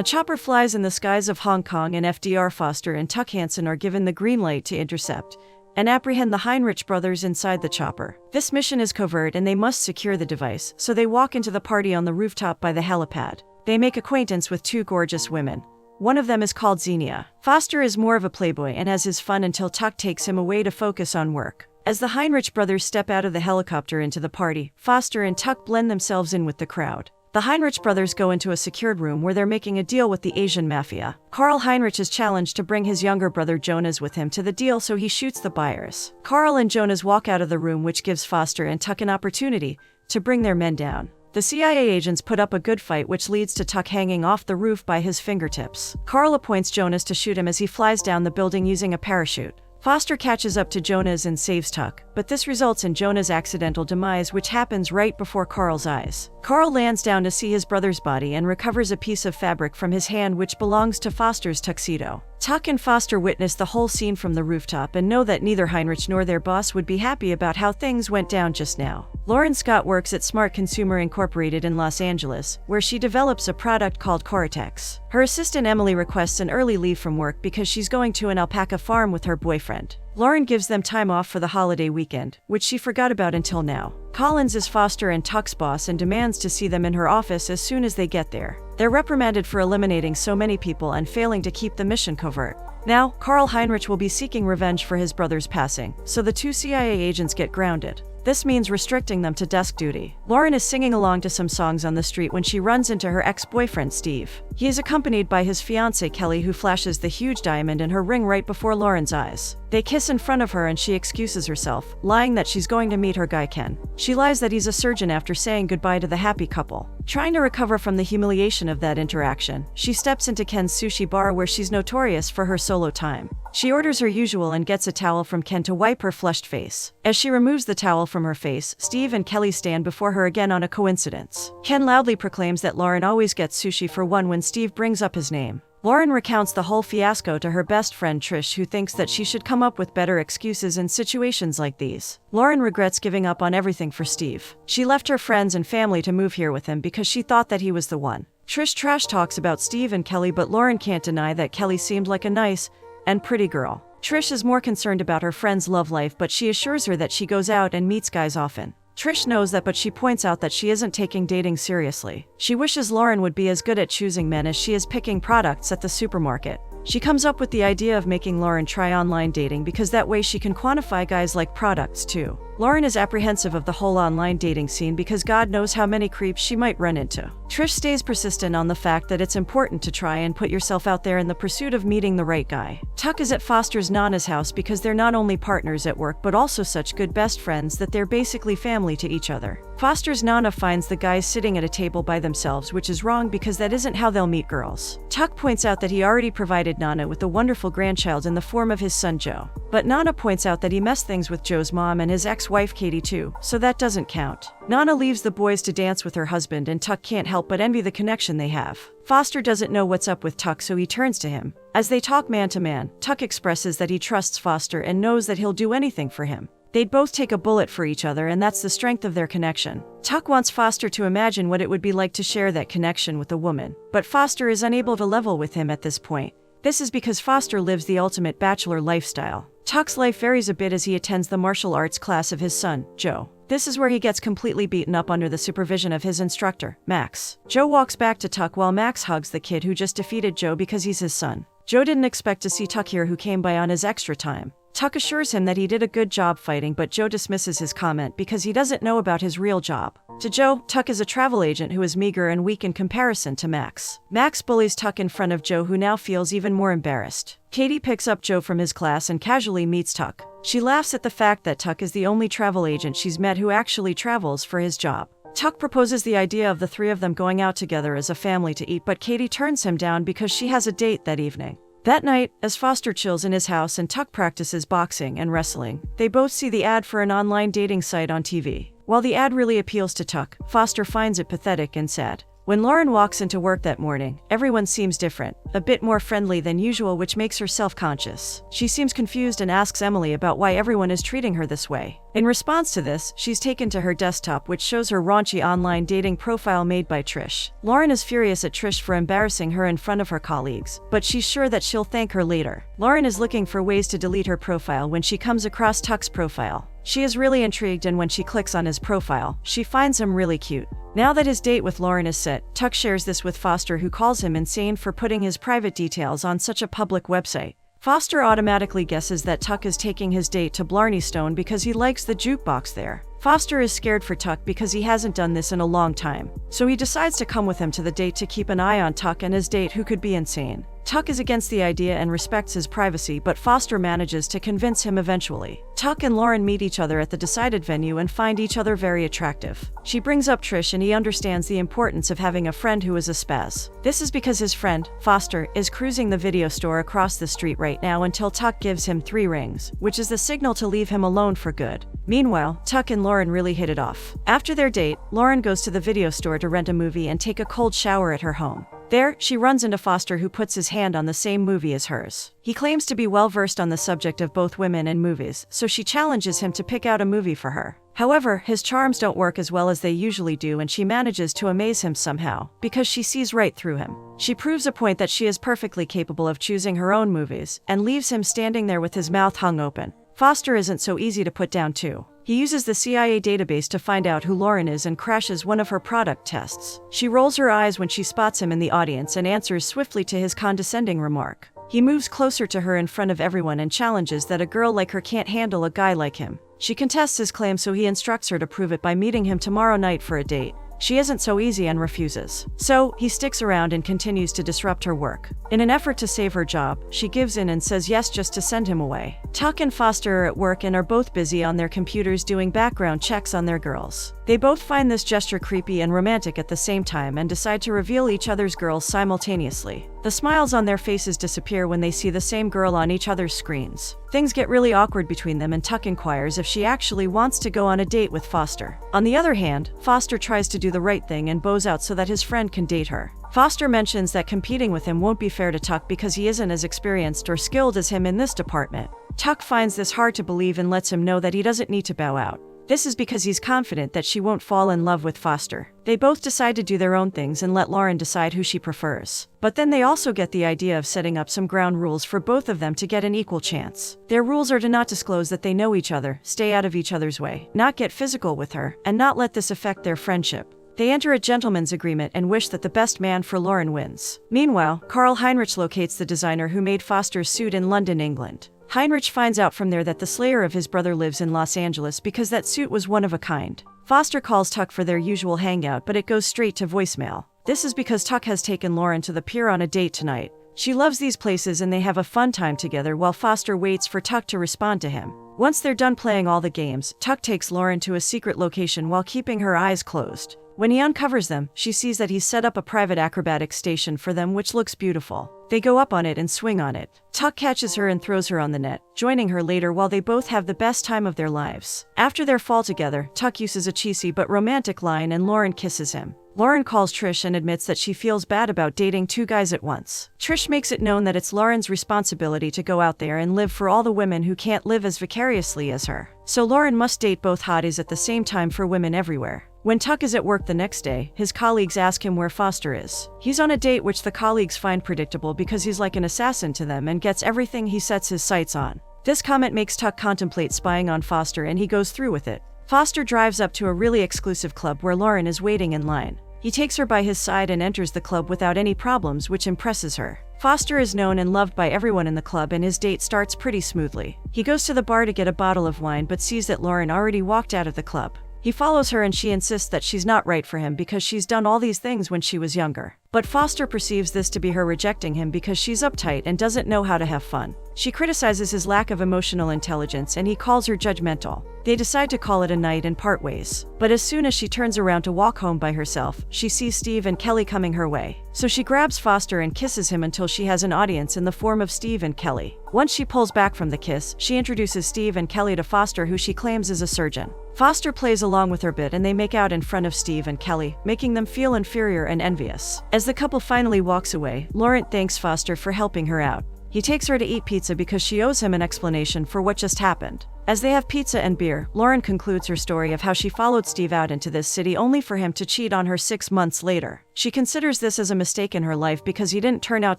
A chopper flies in the skies of Hong Kong and FDR Foster and Tuck Hansen are given the green light to intercept and apprehend the Heinrich brothers inside the chopper. This mission is covert and they must secure the device, so they walk into the party on the rooftop by the helipad. They make acquaintance with two gorgeous women. One of them is called Xenia. Foster is more of a playboy and has his fun until Tuck takes him away to focus on work. As the Heinrich brothers step out of the helicopter into the party, Foster and Tuck blend themselves in with the crowd. The Heinrich brothers go into a secured room where they're making a deal with the Asian mafia. Karl Heinrich is challenged to bring his younger brother Jonas with him to the deal, so he shoots the buyers. Karl and Jonas walk out of the room, which gives Foster and Tuck an opportunity to bring their men down. The CIA agents put up a good fight, which leads to Tuck hanging off the roof by his fingertips. Karl appoints Jonas to shoot him as he flies down the building using a parachute. Foster catches up to Jonas and saves Tuck, but this results in Jonas' accidental demise, which happens right before Karl's eyes. Karl lands down to see his brother's body and recovers a piece of fabric from his hand which belongs to Foster's tuxedo. Tuck and Foster witness the whole scene from the rooftop and know that neither Heinrich nor their boss would be happy about how things went down just now. Lauren Scott works at Smart Consumer Incorporated in Los Angeles, where she develops a product called Cortex. Her assistant Emily requests an early leave from work because she's going to an alpaca farm with her boyfriend. Lauren gives them time off for the holiday weekend, which she forgot about until now. Collins is Foster and Tuck's boss and demands to see them in her office as soon as they get there. They're reprimanded for eliminating so many people and failing to keep the mission covert. Now, Karl Heinrich will be seeking revenge for his brother's passing, so the two CIA agents get grounded. This means restricting them to desk duty. Lauren is singing along to some songs on the street when she runs into her ex-boyfriend, Steve. He is accompanied by his fiancée, Kelly, who flashes the huge diamond in her ring right before Lauren's eyes. They kiss in front of her and she excuses herself, lying that she's going to meet her guy Ken. She lies that he's a surgeon after saying goodbye to the happy couple. Trying to recover from the humiliation of that interaction, she steps into Ken's sushi bar where she's notorious for her solo time. She orders her usual and gets a towel from Ken to wipe her flushed face. As she removes the towel from her face, Steve and Kelly stand before her again on a coincidence. Ken loudly proclaims that Lauren always gets sushi for one when Steve brings up his name. Lauren recounts the whole fiasco to her best friend Trish, who thinks that she should come up with better excuses in situations like these. Lauren regrets giving up on everything for Steve. She left her friends and family to move here with him because she thought that he was the one. Trish trash talks about Steve and Kelly, but Lauren can't deny that Kelly seemed like a nice and pretty girl. Trish is more concerned about her friend's love life, but she assures her that she goes out and meets guys often. Trish knows that, but she points out that she isn't taking dating seriously. She wishes Lauren would be as good at choosing men as she is picking products at the supermarket. She comes up with the idea of making Lauren try online dating because that way she can quantify guys like products too. Lauren is apprehensive of the whole online dating scene because God knows how many creeps she might run into. Trish stays persistent on the fact that it's important to try and put yourself out there in the pursuit of meeting the right guy. Tuck is at Foster's Nana's house because they're not only partners at work but also such good best friends that they're basically family to each other. Foster's Nana finds the guys sitting at a table by themselves, which is wrong because that isn't how they'll meet girls. Tuck points out that he already provided Nana with a wonderful grandchild in the form of his son Joe. But Nana points out that he messed things with Joe's mom and his ex-wife Katie too, so that doesn't count. Nana leaves the boys to dance with her husband and Tuck can't help but envy the connection they have. Foster doesn't know what's up with Tuck, so he turns to him. As they talk man to man, Tuck expresses that he trusts Foster and knows that he'll do anything for him. They'd both take a bullet for each other, and that's the strength of their connection. Tuck wants Foster to imagine what it would be like to share that connection with a woman, but Foster is unable to level with him at this point. This is because Foster lives the ultimate bachelor lifestyle. Tuck's life varies a bit as he attends the martial arts class of his son, Joe. This is where he gets completely beaten up under the supervision of his instructor, Max. Joe walks back to Tuck while Max hugs the kid who just defeated Joe because he's his son. Joe didn't expect to see Tuck here, who came by on his extra time. Tuck assures him that he did a good job fighting, but Joe dismisses his comment because he doesn't know about his real job. To Joe, Tuck is a travel agent who is meager and weak in comparison to Max. Max bullies Tuck in front of Joe, who now feels even more embarrassed. Katie picks up Joe from his class and casually meets Tuck. She laughs at the fact that Tuck is the only travel agent she's met who actually travels for his job. Tuck proposes the idea of the three of them going out together as a family to eat, but Katie turns him down because she has a date that evening. That night, as Foster chills in his house and Tuck practices boxing and wrestling, they both see the ad for an online dating site on TV. While the ad really appeals to Tuck, Foster finds it pathetic and sad. When Lauren walks into work that morning, everyone seems different, a bit more friendly than usual, which makes her self-conscious. She seems confused and asks Emily about why everyone is treating her this way. In response to this, she's taken to her desktop, which shows her raunchy online dating profile made by Trish. Lauren is furious at Trish for embarrassing her in front of her colleagues, but she's sure that she'll thank her later. Lauren is looking for ways to delete her profile when she comes across Tuck's profile. She is really intrigued, and when she clicks on his profile, she finds him really cute. Now that his date with Lauren is set, Tuck shares this with Foster, who calls him insane for putting his private details on such a public website. Foster automatically guesses that Tuck is taking his date to Blarney Stone because he likes the jukebox there. Foster is scared for Tuck because he hasn't done this in a long time, so he decides to come with him to the date to keep an eye on Tuck and his date, who could be insane. Tuck is against the idea and respects his privacy, but Foster manages to convince him eventually. Tuck and Lauren meet each other at the decided venue and find each other very attractive. She brings up Trish, and he understands the importance of having a friend who is a spaz. This is because his friend, Foster, is cruising the video store across the street right now until Tuck gives him 3 rings, which is the signal to leave him alone for good. Meanwhile, Tuck and Lauren really hit it off. After their date, Lauren goes to the video store to rent a movie and take a cold shower at her home. There, she runs into Foster, who puts his hand on the same movie as hers. He claims to be well-versed on the subject of both women and movies, so she challenges him to pick out a movie for her. However, his charms don't work as well as they usually do, and she manages to amaze him somehow, because she sees right through him. She proves a point that she is perfectly capable of choosing her own movies, and leaves him standing there with his mouth hung open. Foster isn't so easy to put down too. He uses the CIA database to find out who Lauren is and crashes one of her product tests. She rolls her eyes when she spots him in the audience and answers swiftly to his condescending remark. He moves closer to her in front of everyone and challenges that a girl like her can't handle a guy like him. She contests his claim, so he instructs her to prove it by meeting him tomorrow night for a date. She isn't so easy and refuses. So, he sticks around and continues to disrupt her work. In an effort to save her job, she gives in and says yes just to send him away. Tuck and Foster are at work and are both busy on their computers doing background checks on their girls. They both find this gesture creepy and romantic at the same time and decide to reveal each other's girls simultaneously. The smiles on their faces disappear when they see the same girl on each other's screens. Things get really awkward between them, and Tuck inquires if she actually wants to go on a date with Foster. On the other hand, Foster tries to do the right thing and bows out so that his friend can date her. Foster mentions that competing with him won't be fair to Tuck because he isn't as experienced or skilled as him in this department. Tuck finds this hard to believe and lets him know that he doesn't need to bow out. This is because he's confident that she won't fall in love with Foster. They both decide to do their own things and let Lauren decide who she prefers. But then they also get the idea of setting up some ground rules for both of them to get an equal chance. Their rules are to not disclose that they know each other, stay out of each other's way, not get physical with her, and not let this affect their friendship. They enter a gentleman's agreement and wish that the best man for Lauren wins. Meanwhile, Karl Heinrich locates the designer who made Foster's suit in London, England. Heinrich finds out from there that the slayer of his brother lives in Los Angeles because that suit was one of a kind. Foster calls Tuck for their usual hangout, but it goes straight to voicemail. This is because Tuck has taken Lauren to the pier on a date tonight. She loves these places and they have a fun time together while Foster waits for Tuck to respond to him. Once they're done playing all the games, Tuck takes Lauren to a secret location while keeping her eyes closed. When he uncovers them, she sees that he's set up a private acrobatics station for them, which looks beautiful. They go up on it and swing on it. Tuck catches her and throws her on the net, joining her later while they both have the best time of their lives. After their fall together, Tuck uses a cheesy but romantic line and Lauren kisses him. Lauren calls Trish and admits that she feels bad about dating 2 guys at once. Trish makes it known that it's Lauren's responsibility to go out there and live for all the women who can't live as vicariously as her. So Lauren must date both hotties at the same time for women everywhere. When Tuck is at work the next day, his colleagues ask him where Foster is. He's on a date, which the colleagues find predictable because he's like an assassin to them and gets everything he sets his sights on. This comment makes Tuck contemplate spying on Foster, and he goes through with it. Foster drives up to a really exclusive club where Lauren is waiting in line. He takes her by his side and enters the club without any problems, which impresses her. Foster is known and loved by everyone in the club, and his date starts pretty smoothly. He goes to the bar to get a bottle of wine but sees that Lauren already walked out of the club. He follows her and she insists that she's not right for him because she's done all these things when she was younger. But Foster perceives this to be her rejecting him because she's uptight and doesn't know how to have fun. She criticizes his lack of emotional intelligence and he calls her judgmental. They decide to call it a night and part ways. But as soon as she turns around to walk home by herself, she sees Steve and Kelly coming her way. So she grabs Foster and kisses him until she has an audience in the form of Steve and Kelly. Once she pulls back from the kiss, she introduces Steve and Kelly to Foster, who she claims is a surgeon. Foster plays along with her bit and they make out in front of Steve and Kelly, making them feel inferior and envious. As the couple finally walks away, Laurent thanks Foster for helping her out. He takes her to eat pizza because she owes him an explanation for what just happened. As they have pizza and beer, Lauren concludes her story of how she followed Steve out into this city only for him to cheat on her 6 months later. She considers this as a mistake in her life because he didn't turn out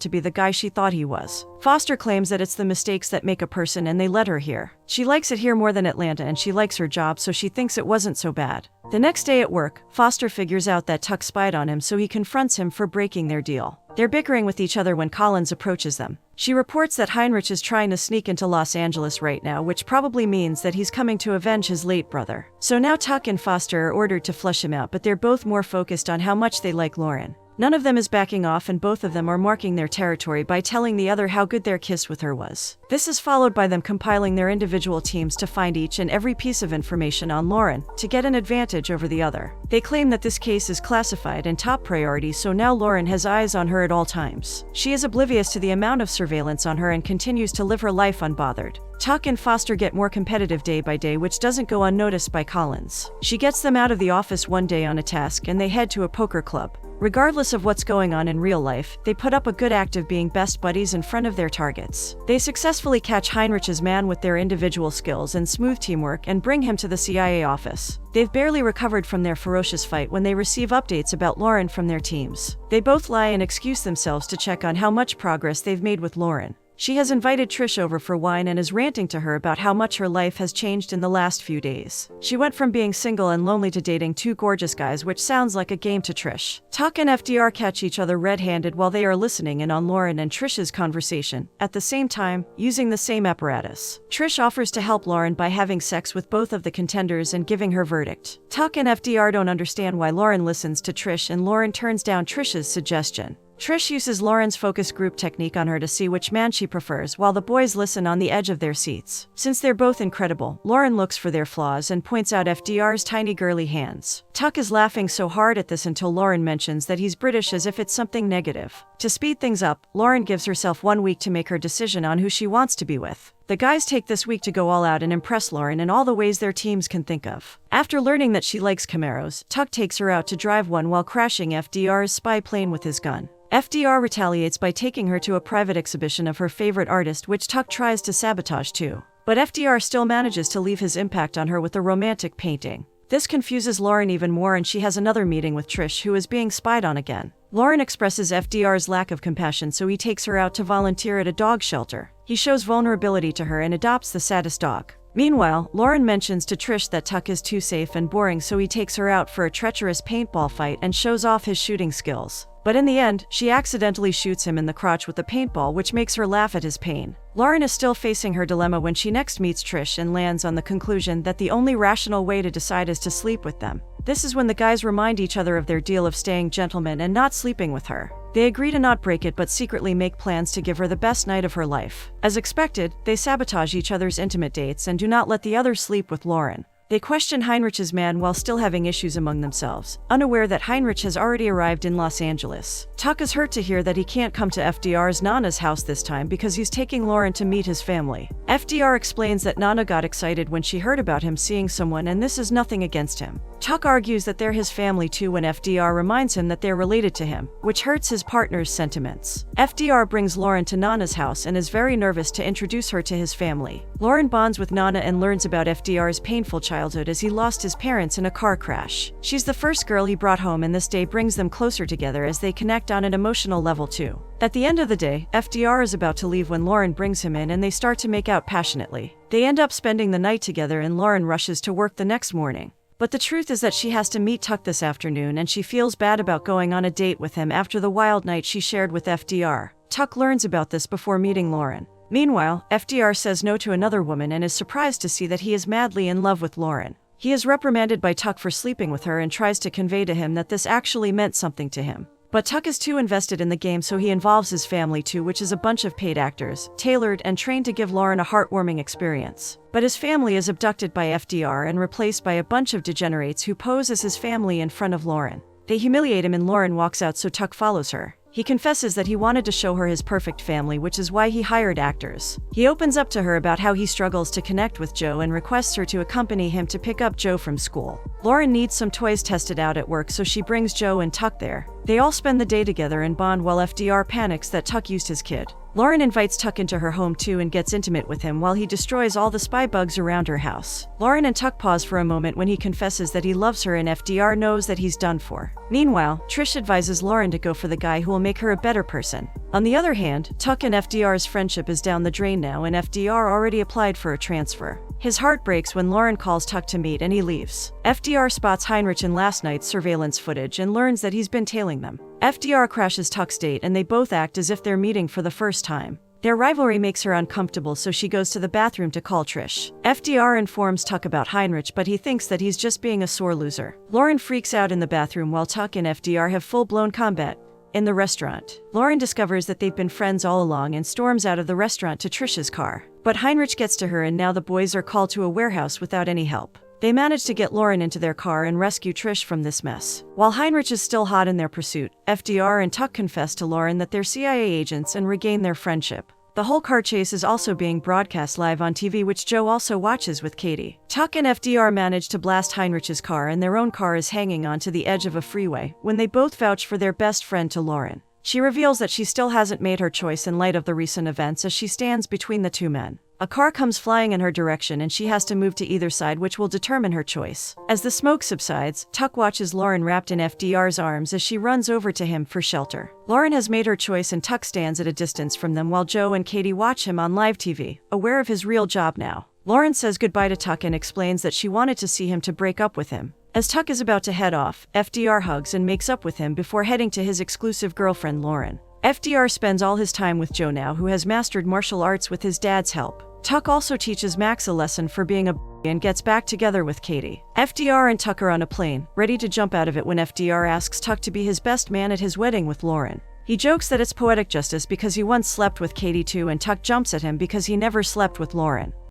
to be the guy she thought he was. Foster claims that it's the mistakes that make a person and they led her here. She likes it here more than Atlanta and she likes her job, so she thinks it wasn't so bad. The next day at work, Foster figures out that Tuck spied on him, so he confronts him for breaking their deal. They're bickering with each other when Collins approaches them. She reports that Heinrich is trying to sneak into Los Angeles right now, which probably means that he's coming to avenge his late brother. So now Tuck and Foster are ordered to flush him out, but they're both more focused on how much they like Lauren. None of them is backing off and both of them are marking their territory by telling the other how good their kiss with her was. This is followed by them compiling their individual teams to find each and every piece of information on Lauren to get an advantage over the other. They claim that this case is classified and top priority, so now Lauren has eyes on her at all times. She is oblivious to the amount of surveillance on her and continues to live her life unbothered. Tuck and Foster get more competitive day by day, which doesn't go unnoticed by Collins. She gets them out of the office one day on a task and they head to a poker club. Regardless of what's going on in real life, they put up a good act of being best buddies in front of their targets. They successfully catch Heinrich's man with their individual skills and smooth teamwork and bring him to the CIA office. They've barely recovered from their ferocious fight when they receive updates about Lauren from their teams. They both lie and excuse themselves to check on how much progress they've made with Lauren. She has invited Trish over for wine and is ranting to her about how much her life has changed in the last few days. She went from being single and lonely to dating 2 gorgeous guys, which sounds like a game to Trish. Tuck and FDR catch each other red-handed while they are listening in on Lauren and Trish's conversation, at the same time, using the same apparatus. Trish offers to help Lauren by having sex with both of the contenders and giving her verdict. Tuck and FDR don't understand why Lauren listens to Trish, and Lauren turns down Trish's suggestion. Trish uses Lauren's focus group technique on her to see which man she prefers, while the boys listen on the edge of their seats. Since they're both incredible, Lauren looks for their flaws and points out FDR's tiny girly hands. Tuck is laughing so hard at this until Lauren mentions that he's British, as if it's something negative. To speed things up, Lauren gives herself 1 week to make her decision on who she wants to be with. The guys take this week to go all out and impress Lauren in all the ways their teams can think of. After learning that she likes Camaros, Tuck takes her out to drive one while crashing FDR's spy plane with his gun. FDR retaliates by taking her to a private exhibition of her favorite artist, which Tuck tries to sabotage too. But FDR still manages to leave his impact on her with a romantic painting. This confuses Lauren even more, and she has another meeting with Trish, who is being spied on again. Lauren expresses FDR's lack of compassion, so he takes her out to volunteer at a dog shelter. He shows vulnerability to her and adopts the saddest dog. Meanwhile, Lauren mentions to Trish that Tuck is too safe and boring, so he takes her out for a treacherous paintball fight and shows off his shooting skills. But in the end, she accidentally shoots him in the crotch with a paintball, which makes her laugh at his pain. Lauren is still facing her dilemma when she next meets Trish and lands on the conclusion that the only rational way to decide is to sleep with them. This is when the guys remind each other of their deal of staying gentlemen and not sleeping with her. They agree to not break it, but secretly make plans to give her the best night of her life. As expected, they sabotage each other's intimate dates and do not let the other sleep with Lauren. They question Heinrich's man while still having issues among themselves, unaware that Heinrich has already arrived in Los Angeles. Tuck is hurt to hear that he can't come to FDR's Nana's house this time because he's taking Lauren to meet his family. FDR explains that Nana got excited when she heard about him seeing someone, and this is nothing against him. Tuck argues that they're his family too when FDR reminds him that they're related to him, which hurts his partner's sentiments. FDR brings Lauren to Nana's house and is very nervous to introduce her to his family. Lauren bonds with Nana and learns about FDR's painful childhood as he lost his parents in a car crash. She's the first girl he brought home, and this day brings them closer together as they connect on an emotional level too. At the end of the day, FDR is about to leave when Lauren brings him in and they start to make out passionately. They end up spending the night together and Lauren rushes to work the next morning. But the truth is that she has to meet Tuck this afternoon and she feels bad about going on a date with him after the wild night she shared with FDR. Tuck learns about this before meeting Lauren. Meanwhile, FDR says no to another woman and is surprised to see that he is madly in love with Lauren. He is reprimanded by Tuck for sleeping with her and tries to convey to him that this actually meant something to him. But Tuck is too invested in the game, so he involves his family too, which is a bunch of paid actors, tailored and trained to give Lauren a heartwarming experience. But his family is abducted by FDR and replaced by a bunch of degenerates who pose as his family in front of Lauren. They humiliate him and Lauren walks out, so Tuck follows her. He confesses that he wanted to show her his perfect family, which is why he hired actors. He opens up to her about how he struggles to connect with Joe and requests her to accompany him to pick up Joe from school. Lauren needs some toys tested out at work, so she brings Joe and Tuck there. They all spend the day together and bond while FDR panics that Tuck used his kid. Lauren invites Tuck into her home too and gets intimate with him while he destroys all the spy bugs around her house. Lauren and Tuck pause for a moment when he confesses that he loves her and FDR knows that he's done for. Meanwhile, Trish advises Lauren to go for the guy who will make her a better person. On the other hand, Tuck and FDR's friendship is down the drain now, and FDR already applied for a transfer. His heart breaks when Lauren calls Tuck to meet and he leaves. FDR spots Heinrich in last night's surveillance footage and learns that he's been tailing them. FDR crashes Tuck's date and they both act as if they're meeting for the first time. Their rivalry makes her uncomfortable, so she goes to the bathroom to call Trish. FDR informs Tuck about Heinrich, but he thinks that he's just being a sore loser. Lauren freaks out in the bathroom while Tuck and FDR have full-blown combat. In the restaurant, Lauren discovers that they've been friends all along and storms out of the restaurant to Trish's car. But Heinrich gets to her and now the boys are called to a warehouse without any help. They manage to get Lauren into their car and rescue Trish from this mess. While Heinrich is still hot in their pursuit, FDR and Tuck confess to Lauren that they're CIA agents and regain their friendship. The whole car chase is also being broadcast live on TV, which Joe also watches with Katie. Tuck and FDR manage to blast Heinrich's car and their own car is hanging onto the edge of a freeway when they both vouch for their best friend to Lauren. She reveals that she still hasn't made her choice in light of the recent events as she stands between the two men. A car comes flying in her direction and she has to move to either side, which will determine her choice. As the smoke subsides, Tuck watches Lauren wrapped in FDR's arms as she runs over to him for shelter. Lauren has made her choice and Tuck stands at a distance from them while Joe and Katie watch him on live TV, aware of his real job now. Lauren says goodbye to Tuck and explains that she wanted to see him to break up with him. As Tuck is about to head off, FDR hugs and makes up with him before heading to his exclusive girlfriend Lauren. FDR spends all his time with Joe now, who has mastered martial arts with his dad's help. Tuck also teaches Max a lesson for being a and gets back together with Katie. FDR and Tuck are on a plane, ready to jump out of it when FDR asks Tuck to be his best man at his wedding with Lauren. He jokes that it's poetic justice because he once slept with Katie too, and Tuck jumps at him because he never slept with Lauren.